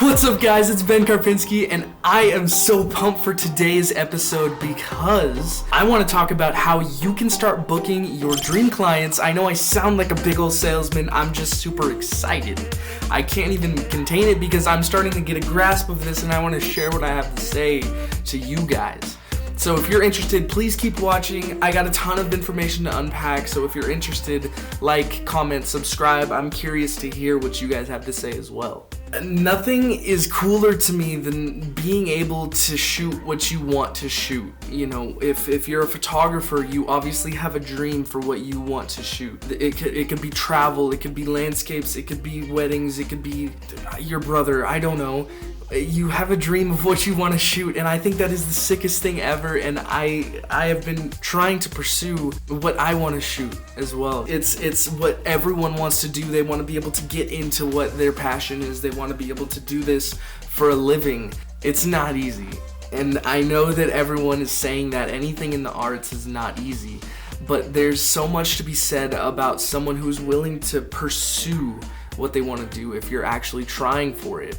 What's up guys, it's Ben Karpinski and I am so pumped for today's episode because I want to talk about how you can start booking your dream clients. I know I sound like a big old salesman, I'm just super excited. I can't even contain it because I'm starting to get a grasp of this and I want to share what I have to say to you guys. So if you're interested, please keep watching. I got a ton of information to unpack, so if you're interested, like, comment, subscribe. I'm curious to hear what you guys have to say as well. Nothing is cooler to me than being able to shoot what you want to shoot. You know, if you're a photographer, you obviously have a dream for what you want to shoot. It could be travel, it could be landscapes, it could be weddings, it could be your brother, I don't know. You have a dream of what you want to shoot, and I think that is the sickest thing ever, and I have been trying to pursue what I want to shoot as well. It's what everyone wants to do. They want to be able to get into what their passion is. They want to be able to do this for a living. It's not easy, and I know that everyone is saying that anything in the arts is not easy, but there's so much to be said about someone who's willing to pursue what they want to do if you're actually trying for it.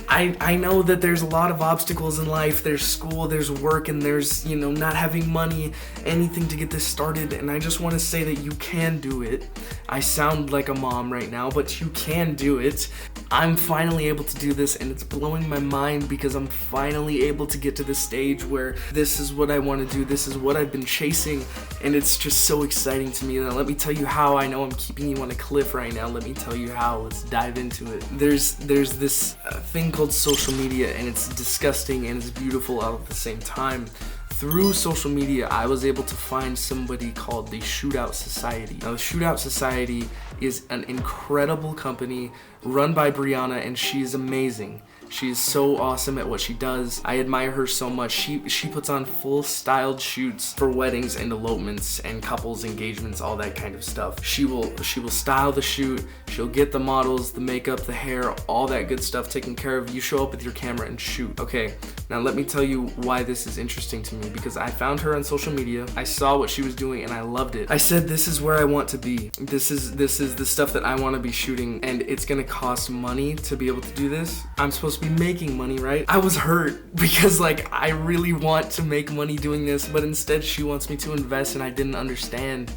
I know that there's a lot of obstacles in life. There's school, there's work, and there's, you know, not having money, anything to get this started, and I just want to say that you can do it. I sound like a mom right now, but you can do it. I'm finally able to do this, and it's blowing my mind because I'm finally able to get to the stage where this is what I want to do, this is what I've been chasing, and it's just so exciting to me. Now let me tell you how. I know I'm keeping you on a cliff right now. Let me tell you how. Let's dive into it. There's this thing called social media, and it's disgusting and it's beautiful all at the same time. Through social media, I was able to find somebody called the Shootout Society. Now, the Shootout Society is an incredible company run by Brianna, and she's amazing. She is so awesome at what she does. I admire her so much. She puts on full styled shoots for weddings and elopements and couples engagements, all that kind of stuff. She will style the shoot. She'll get the models, the makeup, the hair, all that good stuff taken care of. You show up with your camera and shoot. Okay, now let me tell you why this is interesting to me, because I found her on social media. I saw what she was doing and I loved it. I said, this is where I want to be. This is the stuff that I want to be shooting, and it's gonna cost money to be able to do this. I'm supposed to be making money, right? I was hurt because I really want to make money doing this, but instead she wants me to invest, and I didn't understand.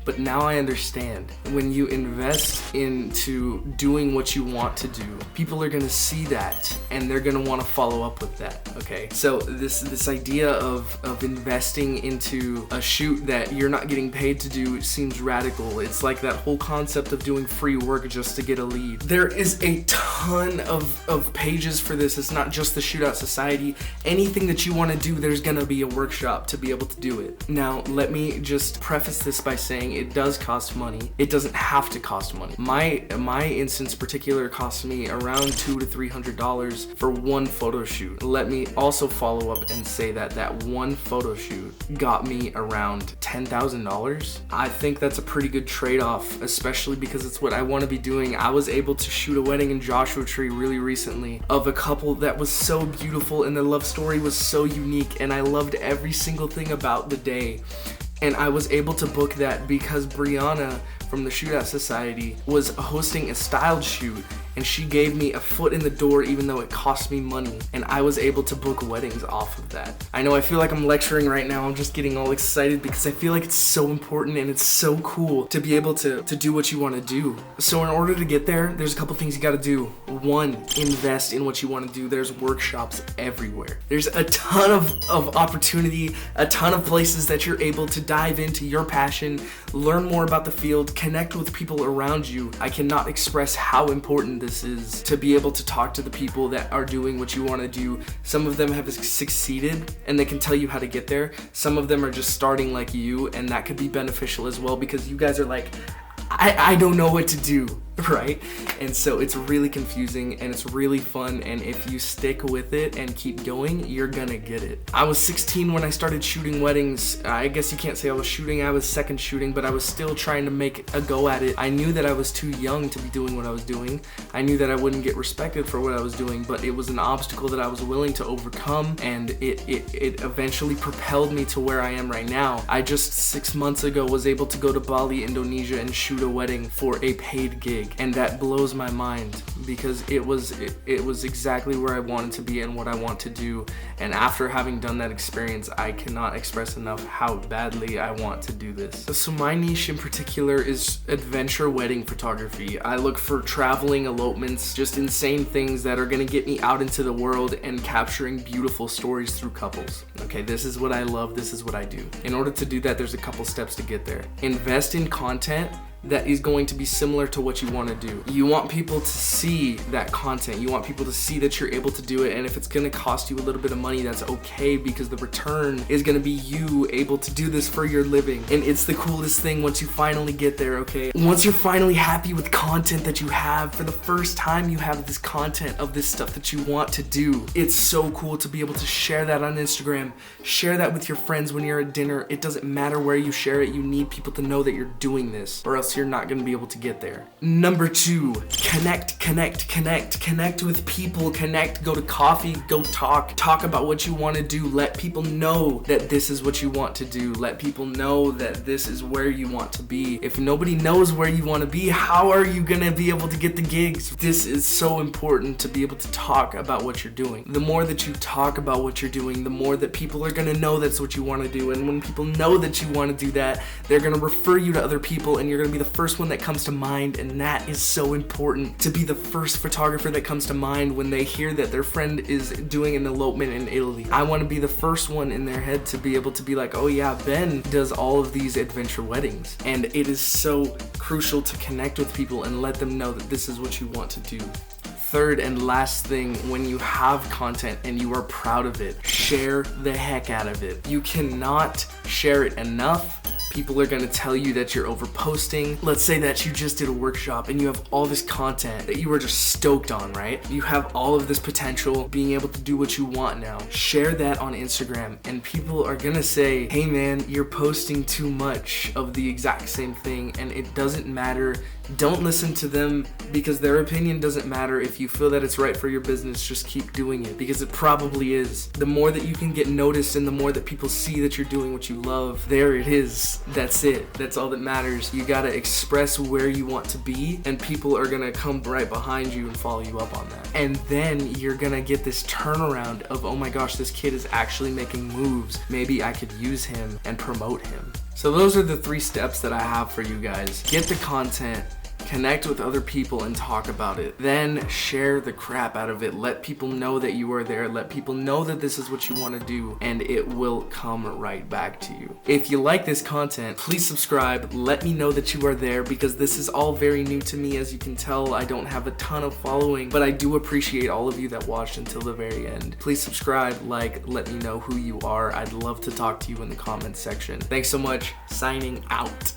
But now I understand. When you invest into doing what you want to do, people are gonna see that and they're gonna want to follow up with that, okay? So this idea of investing into a shoot that you're not getting paid to do seems radical. It's like that whole concept of doing free work just to get a lead. There is a ton of pages for this. It's not just the Shootout Society. Anything that you want to do, there's gonna be a workshop to be able to do it. Now, let me just preface this by saying it does cost money. It doesn't have to cost money. My instance particular cost me around $200 to $300 for one photo shoot. Let me also follow up and say that one photo shoot got me around $10,000. I think that's a pretty good trade-off, especially because it's what I want to be doing. I was able to shoot a wedding in Joshua Tree really recently of a couple that was so beautiful, and the love story was so unique, and I loved every single thing about the day. And I was able to book that because Brianna from the Shootout Society was hosting a styled shoot, and she gave me a foot in the door even though it cost me money, and I was able to book weddings off of that. I know I feel like I'm lecturing right now. I'm just getting all excited because I feel like it's so important and it's so cool to be able to do what you want to do. So in order to get there, there's a couple things you got to do. One, invest in what you want to do. There's workshops everywhere. There's a ton of opportunity, a ton of places that you're able to dive into your passion, learn more about the field, connect with people around you. I cannot express how important this is to be able to talk to the people that are doing what you want to do. Some of them have succeeded and they can tell you how to get there. Some of them are just starting like you, and that could be beneficial as well because you guys are like, I don't know what to do, right? And so it's really confusing and it's really fun, and if you stick with it and keep going, you're gonna get it. I was 16 when I started shooting weddings. I guess you can't say I was shooting, I was second shooting, but I was still trying to make a go at it. I knew that I was too young to be doing what I was doing. I knew that I wouldn't get respected for what I was doing, but it was an obstacle that I was willing to overcome, and it eventually propelled me to where I am right now. I just 6 months ago was able to go to Bali, Indonesia and shoot a wedding for a paid gig. think, and that blows my mind because it was exactly where I wanted to be and what I want to do. And after having done that experience, I cannot express enough how badly I want to do this. So my niche in particular is adventure wedding photography. I look for traveling elopements, just insane things that are gonna get me out into the world and capturing beautiful stories through couples. Okay, this is what I love, this is what I do. In order to do that, there's a couple steps to get there. Invest in content that is going to be similar to what you want to do. You want people to see that content. You want people to see that you're able to do it, and if it's going to cost you a little bit of money, that's okay, because the return is going to be you able to do this for your living. And it's the coolest thing once you finally get there, okay? Once you're finally happy with content that you have, for the first time you have this content of this stuff that you want to do. It's so cool to be able to share that on Instagram, share that with your friends when you're at dinner. It doesn't matter where you share it, you need people to know that you're doing this, or else you're not gonna be able to get there. Number 2, connect with people, go to coffee, go talk about what you want to do. Let people know that this is what you want to do. Let people know that this is where you want to be. If nobody knows where you want to be, how are you gonna be able to get the gigs? This is so important, to be able to talk about what you're doing. The more that you talk about what you're doing, the more that people are gonna know that's what you want to do. And when people know that you want to do that, they're gonna refer you to other people, and you're gonna be the first one that comes to mind. And that is so important, to be the first photographer that comes to mind when they hear that their friend is doing an elopement in Italy. I want to be the first one in their head to be able to be like, oh yeah, Ben does all of these adventure weddings. And it is so crucial to connect with people and let them know that this is what you want to do. Third and last thing, when you have content and you are proud of it, share the heck out of it. You cannot share it enough. People are gonna tell you that you're overposting. Let's say that you just did a workshop and you have all this content that you were just stoked on, right? You have all of this potential, being able to do what you want now. Share that on Instagram, and people are gonna say, hey man, you're posting too much of the exact same thing, and it doesn't matter. Don't listen to them, because their opinion doesn't matter. If you feel that it's right for your business, just keep doing it, because it probably is. The more that you can get noticed and the more that people see that you're doing what you love, there it is. That's it. That's all that matters. You gotta express where you want to be, and people are gonna come right behind you and follow you up on that. And then you're gonna get this turnaround of, oh my gosh, this kid is actually making moves. Maybe I could use him and promote him. So those are the 3 steps that I have for you guys. Get the content, connect with other people and talk about it. Then share the crap out of it. Let people know that you are there. Let people know that this is what you want to do, and it will come right back to you. If you like this content, please subscribe. Let me know that you are there, because this is all very new to me. As you can tell, I don't have a ton of following, but I do appreciate all of you that watched until the very end. Please subscribe, let me know who you are. I'd love to talk to you in the comments section. Thanks so much. Signing out.